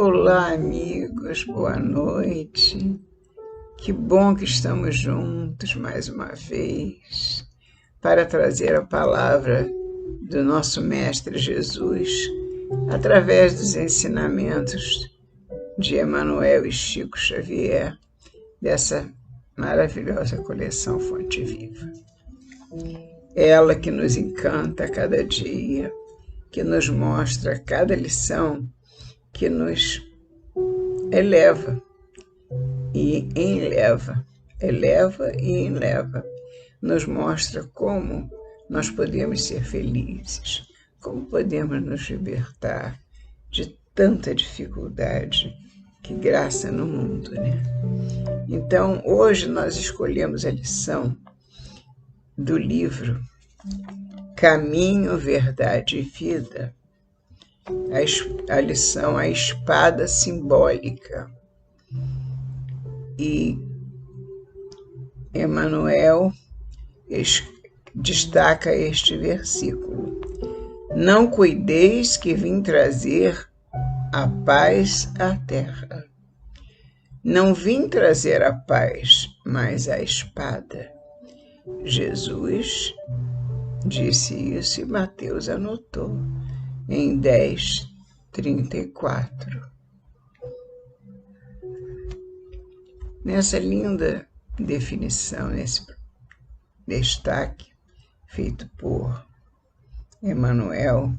Olá, amigos, boa noite. Que bom que estamos juntos mais uma vez para trazer a palavra do nosso Mestre Jesus através dos ensinamentos de Emmanuel e Chico Xavier, dessa maravilhosa coleção Fonte Viva. Ela que nos encanta a cada dia, que nos mostra cada lição, que nos eleva e enleva, eleva e enleva, nos mostra como nós podemos ser felizes, como podemos nos libertar de tanta dificuldade que graça no mundo, né? Então, hoje nós escolhemos a lição do livro Caminho, Verdade e Vida, a lição A Espada Simbólica. E Emmanuel destaca este versículo: não cuideis que vim trazer a paz à terra. Não vim trazer a paz, mas a espada. Jesus disse isso e Mateus anotou em 10:34. Nessa linda definição, nesse destaque feito por Emmanuel,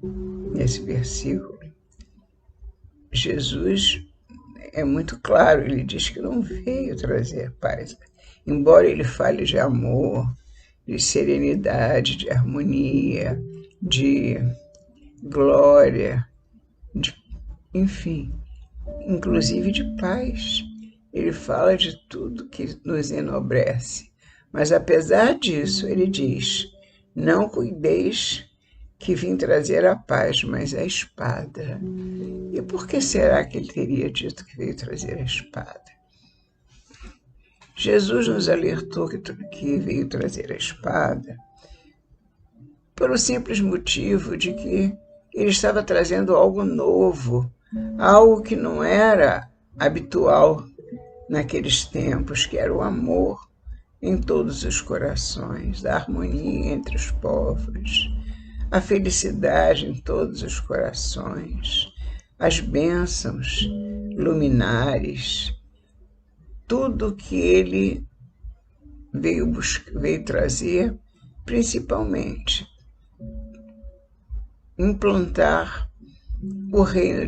nesse versículo, Jesus é muito claro, ele diz que não veio trazer paz. Embora ele fale de amor, de serenidade, de harmonia, de glória, enfim, inclusive de paz. Ele fala de tudo que nos enobrece. Mas, apesar disso, ele diz: não cuideis que vim trazer a paz, mas a espada. E por que será que ele teria dito que veio trazer a espada? Jesus nos alertou que veio trazer a espada pelo simples motivo de que ele estava trazendo algo novo, algo que não era habitual naqueles tempos, que era o amor em todos os corações, a harmonia entre os povos, a felicidade em todos os corações, as bênçãos luminares, tudo que ele veio trazer, principalmente implantar o reino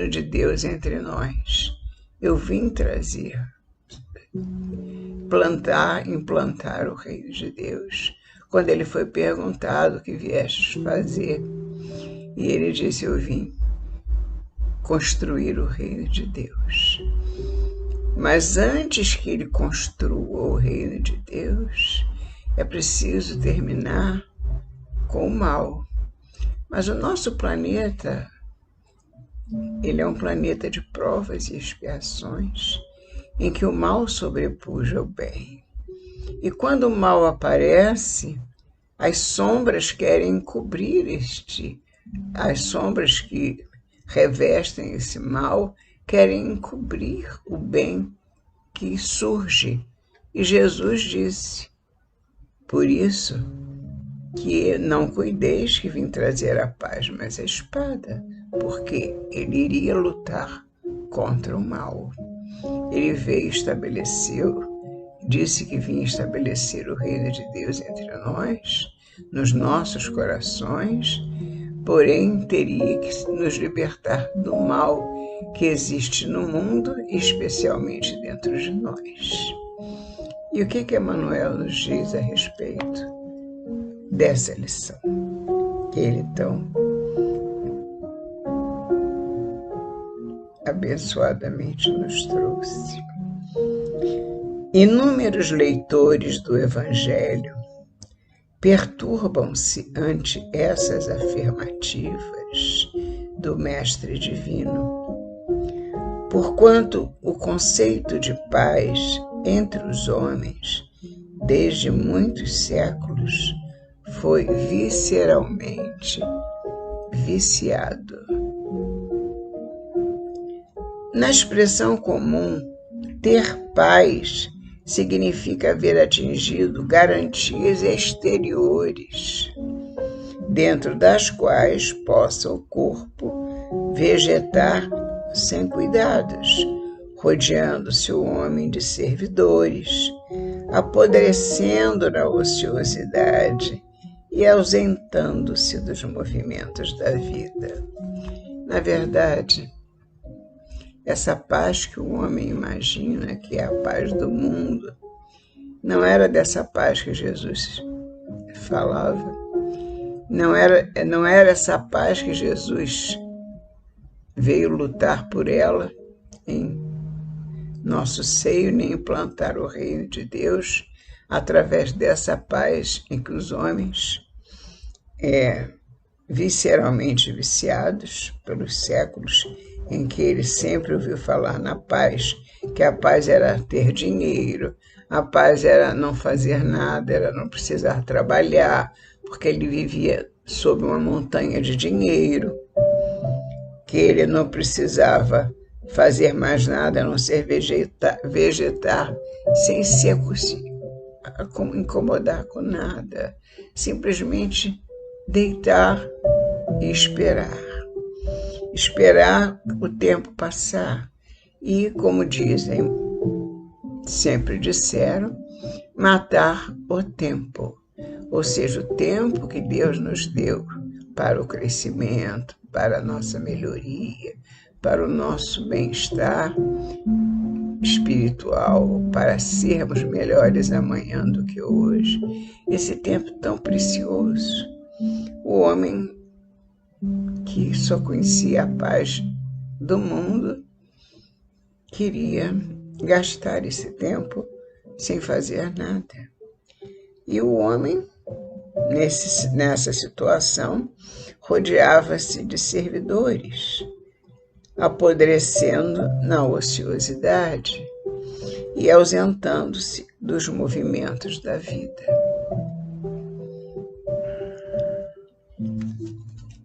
de Deus entre nós. Eu vim trazer, implantar o reino de Deus. Quando ele foi perguntado o que viestes fazer, e ele disse: eu vim construir o reino de Deus. Mas antes que ele construa o reino de Deus, é preciso terminar com o mal. Mas o nosso planeta, ele é um planeta de provas e expiações, em que o mal sobrepuja o bem. E quando o mal aparece, as sombras querem cobrir as sombras que revestem esse mal querem encobrir o bem que surge. E Jesus disse: por isso que não cuideis que vim trazer a paz, mas a espada, porque ele iria lutar contra o mal. Ele veio disse que vinha estabelecer o reino de Deus entre nós, nos nossos corações, porém teria que nos libertar do mal que existe no mundo, especialmente dentro de nós. E o que Emmanuel nos diz a respeito dessa lição que ele tão abençoadamente nos trouxe? Inúmeros leitores do Evangelho perturbam-se ante essas afirmativas do Mestre Divino, porquanto o conceito de paz entre os homens, desde muitos séculos, foi visceralmente viciado. Na expressão comum, ter paz significa haver atingido garantias exteriores, dentro das quais possa o corpo vegetar sem cuidados, rodeando-se o homem de servidores, apodrecendo na ociosidade e ausentando-se dos movimentos da vida. Na verdade, essa paz que o homem imagina que é a paz do mundo, não era dessa paz que Jesus falava. Não era essa paz que Jesus veio lutar por ela em nosso seio, nem implantar o reino de Deus através dessa paz em que os homens, visceralmente viciados pelos séculos, em que ele sempre ouviu falar na paz, que a paz era ter dinheiro, a paz era não fazer nada, era não precisar trabalhar, porque ele vivia sob uma montanha de dinheiro, que ele não precisava fazer mais nada, a não ser vegetar sem se incomodar com nada, simplesmente deitar e esperar o tempo passar e, como dizem, sempre disseram, matar o tempo, ou seja, o tempo que Deus nos deu para o crescimento, para a nossa melhoria, para o nosso bem-estar espiritual, para sermos melhores amanhã do que hoje. Esse tempo tão precioso. O homem que só conhecia a paz do mundo queria gastar esse tempo sem fazer nada. E o homem, nessa situação, rodeava-se de servidores, apodrecendo na ociosidade e ausentando-se dos movimentos da vida.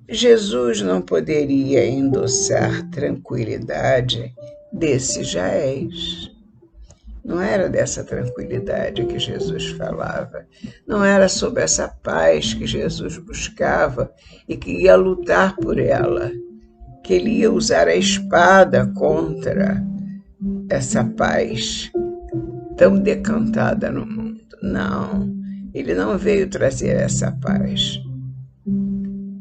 Jesus não poderia endossar tranquilidade desse jaez. Não era dessa tranquilidade que Jesus falava. Não era sobre essa paz que Jesus buscava e que ia lutar por ela, que ele ia usar a espada contra essa paz tão decantada no mundo. Não, ele não veio trazer essa paz.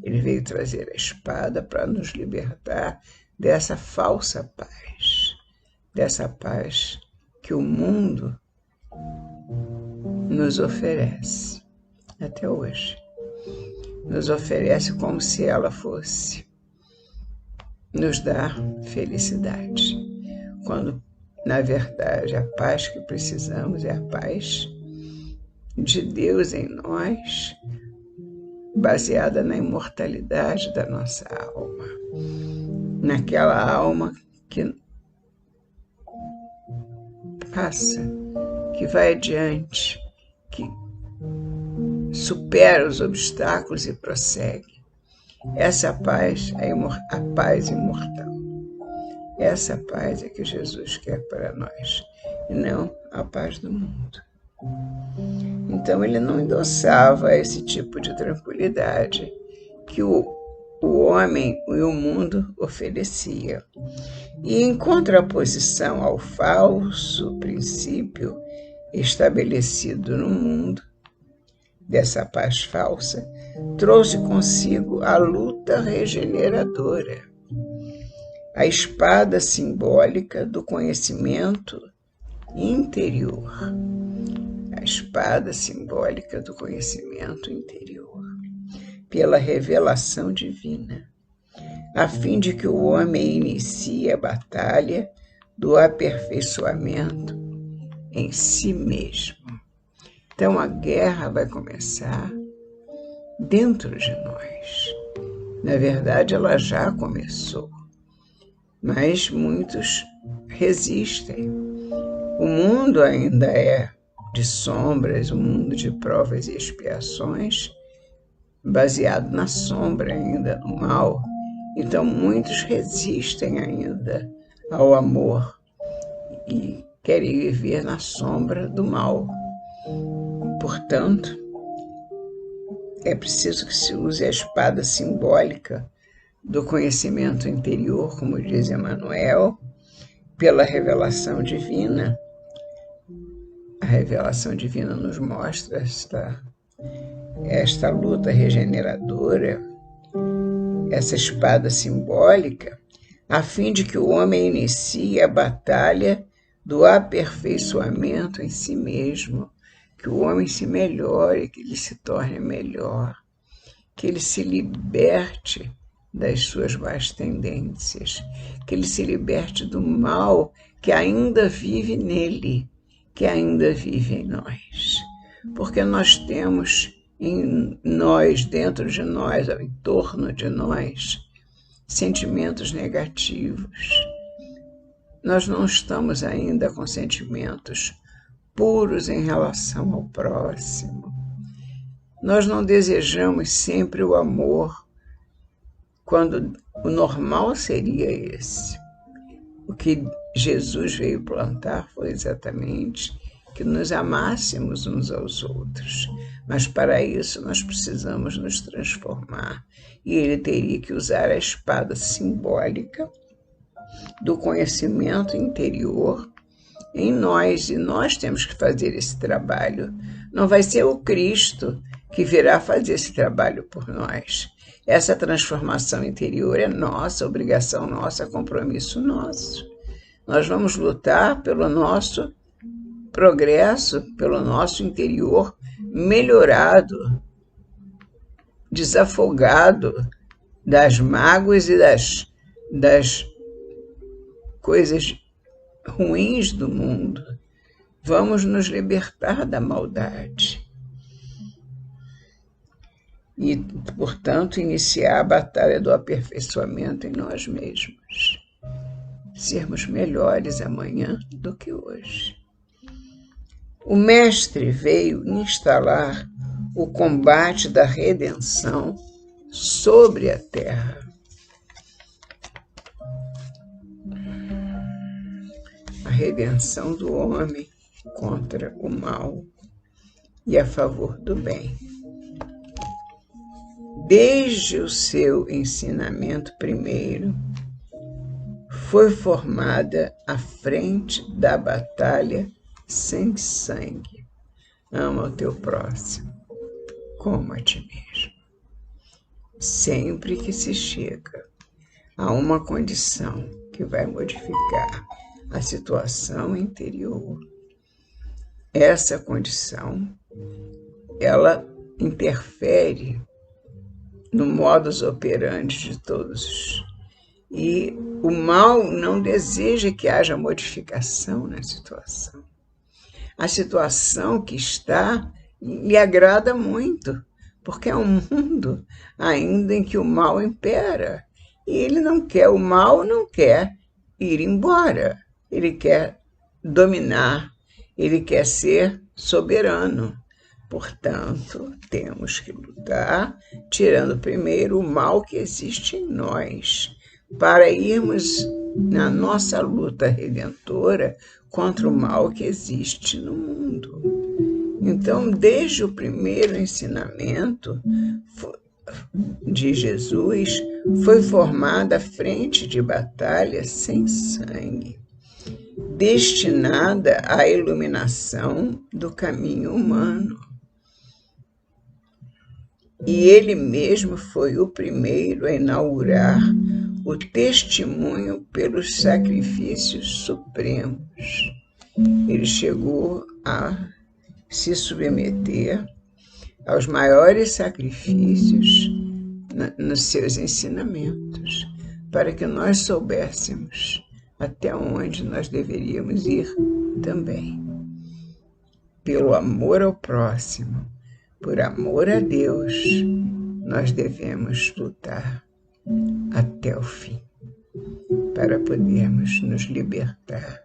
Ele veio trazer a espada para nos libertar dessa falsa paz, dessa paz que o mundo nos oferece até hoje. Nos oferece como se ela fosse nos dar felicidade, quando, na verdade, a paz que precisamos é a paz de Deus em nós, baseada na imortalidade da nossa alma, naquela alma que passa, que vai adiante, que supera os obstáculos e prossegue. Essa paz é a paz imortal. Essa paz é que Jesus quer para nós, e não a paz do mundo. Então ele não endossava esse tipo de tranquilidade que o homem e o mundo oferecia. E em contraposição ao falso princípio estabelecido no mundo, dessa paz falsa, trouxe consigo a luta regeneradora, a espada simbólica do conhecimento interior. A espada simbólica do conhecimento interior, pela revelação divina, a fim de que o homem inicie a batalha do aperfeiçoamento em si mesmo. Então a guerra vai começar dentro de nós. Na verdade, ela já começou, mas muitos resistem. O mundo ainda é de sombras, um mundo de provas e expiações, baseado na sombra ainda, no mal. Então, muitos resistem ainda ao amor e querem viver na sombra do mal. Portanto, é preciso que se use a espada simbólica do conhecimento interior, como diz Emmanuel, pela revelação divina. A revelação divina nos mostra esta luta regeneradora, essa espada simbólica, a fim de que o homem inicie a batalha do aperfeiçoamento em si mesmo, que o homem se melhore, que ele se torne melhor, que ele se liberte das suas más tendências, que ele se liberte do mal que ainda vive nele, que ainda vive em nós. Porque nós temos em nós, dentro de nós, ao entorno de nós, sentimentos negativos. Nós não estamos ainda com sentimentos puros em relação ao próximo. Nós não desejamos sempre o amor, quando o normal seria esse. O que Jesus veio plantar foi exatamente que nos amássemos uns aos outros. Mas para isso nós precisamos nos transformar. E ele teria que usar a espada simbólica do conhecimento interior em nós, e nós temos que fazer esse trabalho. Não vai ser o Cristo que virá fazer esse trabalho por nós. Essa transformação interior é nossa, obrigação nossa, compromisso nosso. Nós vamos lutar pelo nosso progresso, pelo nosso interior melhorado, desafogado das mágoas e das coisas ruins do mundo. Vamos nos libertar da maldade. E, portanto, iniciar a batalha do aperfeiçoamento em nós mesmos. Sermos melhores amanhã do que hoje. O Mestre veio instalar o combate da redenção sobre a terra. A redenção do homem contra o mal e a favor do bem. Desde o seu ensinamento primeiro, foi formada a frente da batalha sem sangue. Ama o teu próximo como a ti mesmo. Sempre que se chega a uma condição que vai modificar a situação interior, essa condição, ela interfere no modus operandi de todos. E o mal não deseja que haja modificação na situação. A situação que está lhe agrada muito, porque é um mundo ainda em que o mal impera. E ele não quer, o mal não quer ir embora. Ele quer dominar, ele quer ser soberano. Portanto, temos que lutar, tirando primeiro o mal que existe em nós, para irmos na nossa luta redentora contra o mal que existe no mundo. Então, desde o primeiro ensinamento de Jesus, foi formada a frente de batalha sem sangue, destinada à iluminação do caminho humano. E ele mesmo foi o primeiro a inaugurar o testemunho pelos sacrifícios supremos. Ele chegou a se submeter aos maiores sacrifícios nos seus ensinamentos, para que nós soubéssemos até onde nós deveríamos ir também. Pelo amor ao próximo, por amor a Deus, nós devemos lutar até o fim, para podermos nos libertar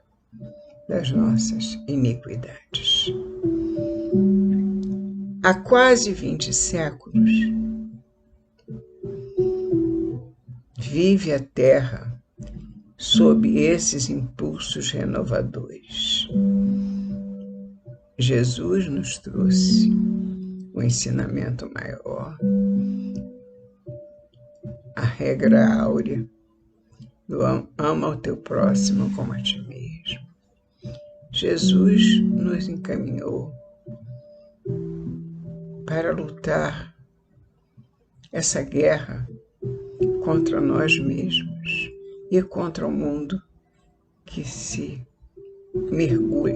das nossas iniquidades. Há quase 20 séculos, vive a Terra sob esses impulsos renovadores. Jesus nos trouxe o ensinamento maior, a regra áurea do ama o teu próximo como a ti mesmo. Jesus nos encaminhou para lutar essa guerra contra nós mesmos e contra o mundo que se mergulha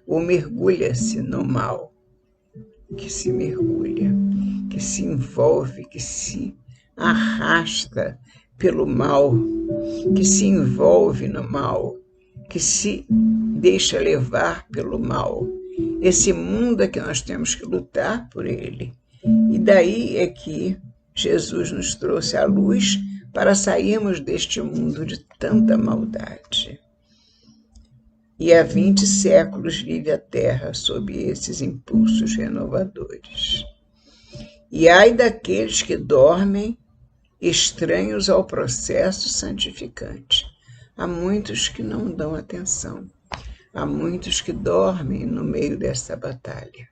ou mergulha-se no mal, que se mergulha, que se envolve, que se arrasta pelo mal, que se envolve no mal, que se deixa levar pelo mal. Esse mundo é que nós temos que lutar por ele. E daí é que Jesus nos trouxe a luz para sairmos deste mundo de tanta maldade. E há 20 séculos vive a Terra sob esses impulsos renovadores. E ai daqueles que dormem estranhos ao processo santificante. Há muitos que não dão atenção. Há muitos que dormem no meio dessa batalha.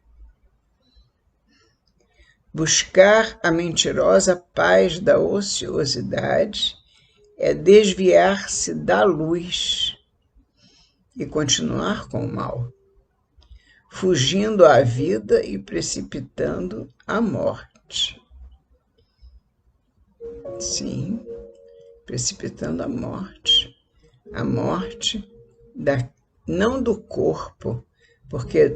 Buscar a mentirosa paz da ociosidade é desviar-se da luz e continuar com o mal, fugindo à vida e precipitando a morte. Sim, precipitando a morte não do corpo, porque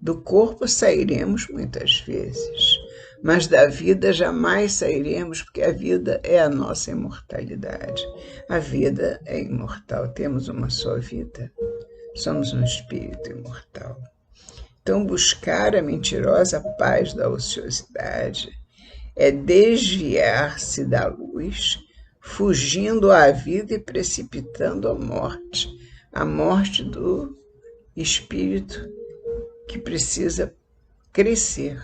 do corpo sairemos muitas vezes, mas da vida jamais sairemos, porque a vida é a nossa imortalidade. A vida é imortal, temos uma só vida, somos um espírito imortal. Então, buscar a mentirosa paz da ociosidade é desviar-se da luz, fugindo à vida e precipitando a morte do espírito que precisa crescer.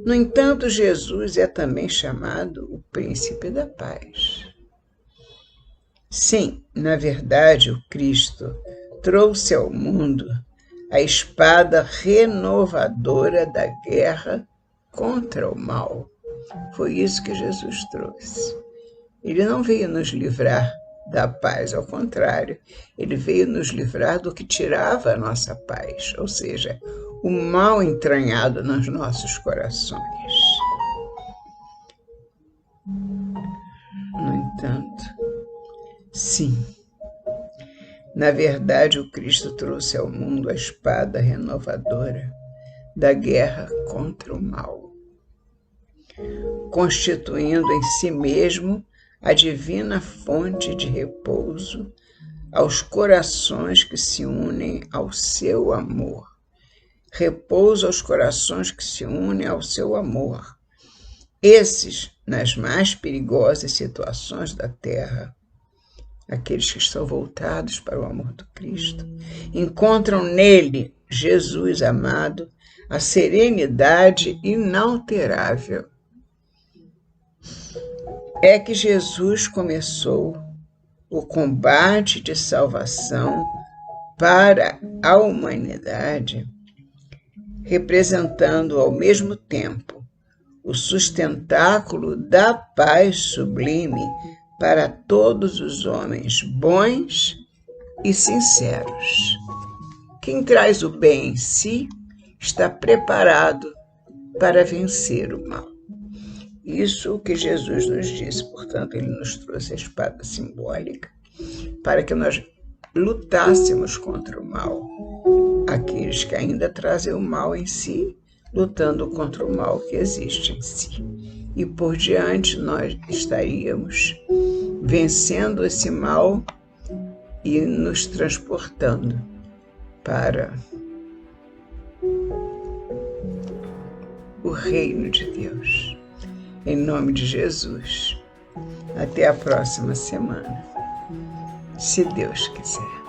No entanto, Jesus é também chamado o príncipe da paz. Sim, na verdade, o Cristo trouxe ao mundo a espada renovadora da guerra contra o mal. Foi isso que Jesus trouxe. Ele não veio nos livrar da paz, ao contrário, ele veio nos livrar do que tirava a nossa paz, ou seja, o mal entranhado nos nossos corações. No entanto, sim, na verdade, o Cristo trouxe ao mundo a espada renovadora da guerra contra o mal, constituindo em si mesmo a divina fonte de repouso aos corações que se unem ao seu amor. Repouso aos corações que se unem ao seu amor. Esses, nas mais perigosas situações da terra, aqueles que estão voltados para o amor do Cristo, encontram nele, Jesus amado, a serenidade inalterável. É que Jesus começou o combate de salvação para a humanidade, representando ao mesmo tempo o sustentáculo da paz sublime para todos os homens bons e sinceros. Quem traz o bem em si está preparado para vencer o mal. Isso que Jesus nos disse, portanto, ele nos trouxe a espada simbólica para que nós lutássemos contra o mal. Aqueles que ainda trazem o mal em si, lutando contra o mal que existe em si. E por diante nós estaríamos vencendo esse mal e nos transportando para o reino de Deus. Em nome de Jesus. Até a próxima semana, se Deus quiser.